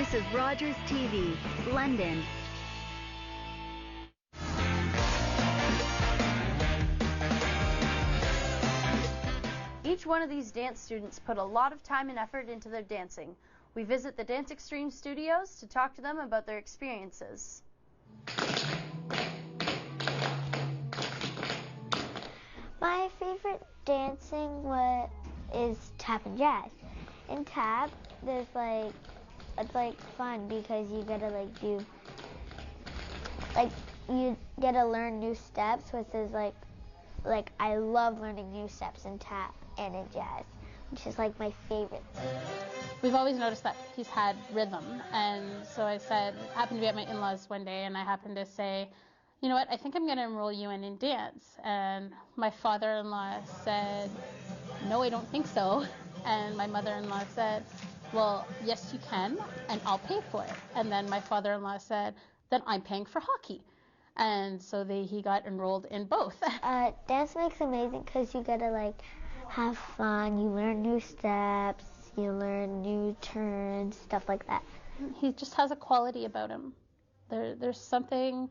This is Rogers TV, London. Each one of these dance students put a lot of time and effort into their dancing. We visit the Dance Extreme studios to talk to them about their experiences. My favorite dancing is tap and jazz. In tap, it's fun because you gotta you gotta learn new steps, which is I love learning new steps in tap and in jazz, which is like my favorite thing. We've always noticed that he's had rhythm, and so I happened to be at my in-laws one day, and I happened to say, you know what, I think I'm going to enroll you in dance. And my father-in-law said, no, I don't think so. And my mother-in-law said, well, yes, you can, and I'll pay for it. And then my father-in-law said, then I'm paying for hockey. And so he got enrolled in both. Dance makes amazing because you got to have fun. You learn new steps. You learn new turns, stuff like that. He just has a quality about him. There's something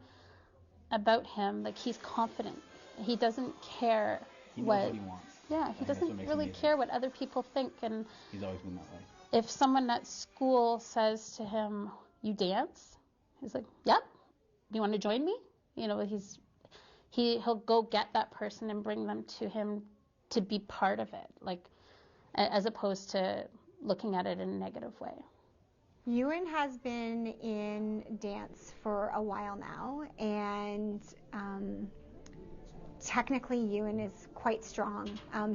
about him, he's confident. He doesn't care he knows what he wants. Yeah, he doesn't really care what other people think. And he's always been that way. If someone at school says to him, you dance? He's like, yep. Do you want to join me? You know, he'll go get that person and bring them to him to be part of it, as opposed to looking at it in a negative way. Ewan has been in dance for a while now, and technically Ewan is quite strong.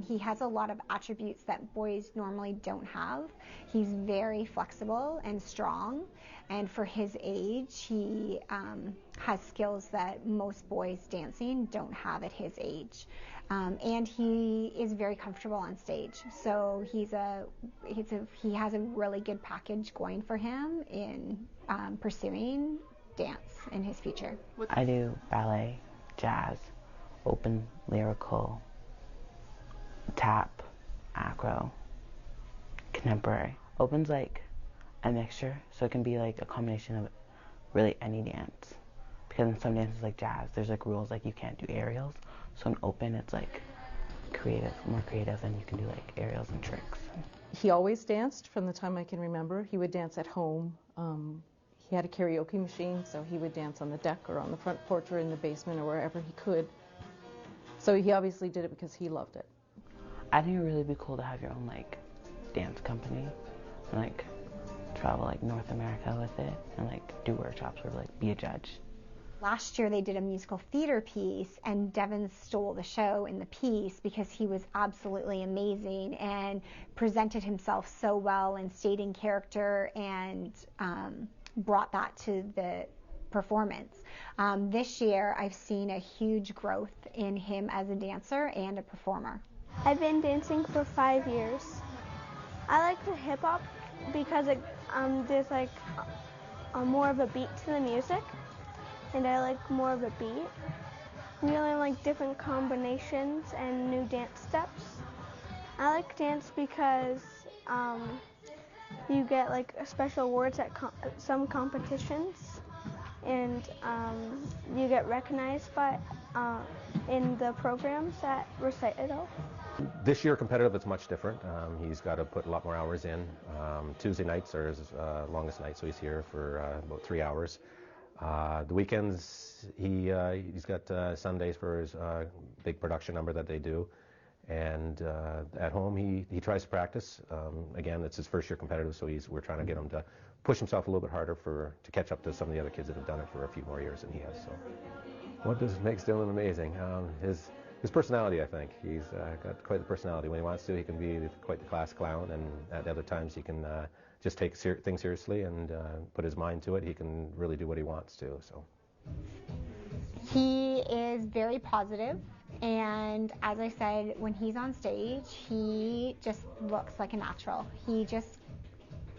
He has a lot of attributes that boys normally don't have. He's very flexible and strong, and for his age, he has skills that most boys dancing don't have at his age. And he is very comfortable on stage, so he has a really good package going for him in pursuing dance in his future. I do ballet, jazz, open, lyrical, tap, acro, contemporary. Open's like a mixture, so it can be like a combination of really any dance. Because in some dances like jazz, there's rules you can't do aerials. So in open, it's creative, more creative, and you can do aerials and tricks. He always danced from the time I can remember. He would dance at home. He had a karaoke machine, so he would dance on the deck or on the front porch or in the basement or wherever he could. So he obviously did it because he loved it. I think it would really be cool to have your own dance company and travel North America with it and do workshops or be a judge. Last year they did a musical theater piece, and Devin stole the show in the piece because he was absolutely amazing and presented himself so well and stayed in character and brought that to the performance. This year I've seen a huge growth in him as a dancer and a performer. I've been dancing for 5 years. I like the hip hop because there's more of a beat to the music. And I like more of a beat. Really like different combinations and new dance steps. I like dance because you get special awards at some competitions, and you get recognized by in the programs at Recital. This year competitive, it's much different. He's got to put a lot more hours in. Tuesday nights are his longest night, so he's here for about 3 hours. The weekends, he's got Sundays for his big production number that they do. And at home, he tries to practice. Again, it's his first year competitive, so we're trying to get him to push himself a little bit harder to catch up to some of the other kids that have done it for a few more years than he has. So, what makes Dylan amazing? His personality, I think. He's got quite the personality. When he wants to, he can be quite the class clown, and at other times he can just take things seriously and put his mind to it. He can really do what he wants to. So he is very positive, and as I said, when he's on stage, he just looks like a natural. He just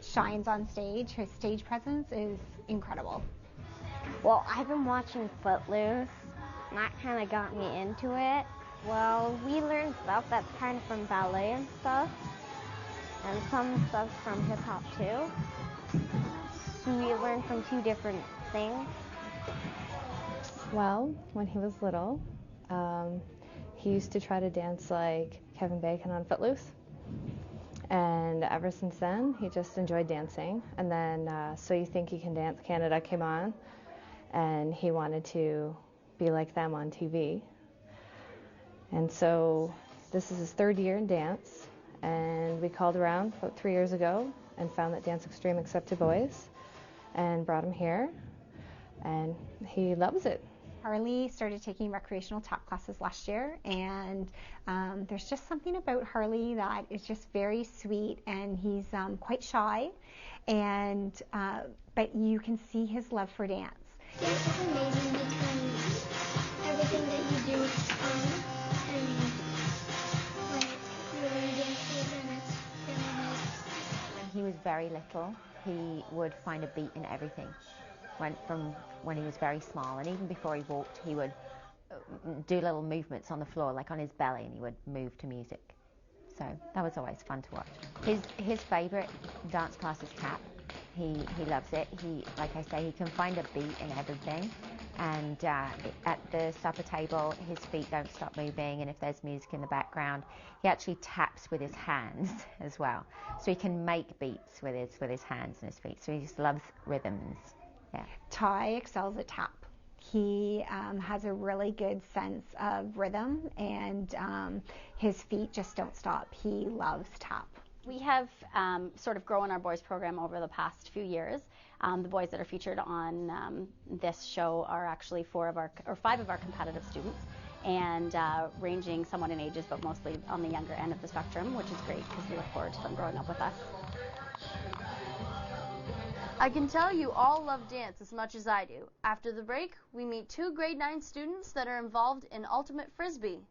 shines on stage. His stage presence is incredible. Well, I've been watching Footloose, and that kind of got me into it. Well, we learned stuff that's kind of from ballet and stuff, and some stuff from hip-hop too. So we learn from two different things. Well, when he was little, he used to try to dance like Kevin Bacon on Footloose. And ever since then, he just enjoyed dancing. And then So You Think You Can Dance Canada came on, and he wanted to be like them on TV. And so this is his third year in dance, and we called around about 3 years ago and found that Dance Extreme accepted boys and brought him here, and he loves it. Harley started taking recreational tap classes last year, and there's just something about Harley that is just very sweet, and he's quite shy, and but you can see his love for dance. Dance is amazing because everything that you do is fun, and when you learn dances, and it's really nice. When he was very little, he would find a beat in everything. From when he was very small, and even before he walked, he would do little movements on the floor, like on his belly, and he would move to music. So that was always fun to watch. His favourite dance class is tap. He loves it. Like I say, he can find a beat in everything. And at the supper table, his feet don't stop moving, and if there's music in the background, he actually taps with his hands as well. So he can make beats with his hands and his feet. So he just loves rhythms. Yeah. Ty excels at tap. He has a really good sense of rhythm, and his feet just don't stop. He loves tap. We have sort of grown our boys program over the past few years. The boys that are featured on this show are actually 5 of our competitive students, and ranging somewhat in ages, but mostly on the younger end of the spectrum, which is great because we look forward to them growing up with us. I can tell you all love dance as much as I do. After the break, we meet 2 grade 9 students that are involved in Ultimate Frisbee.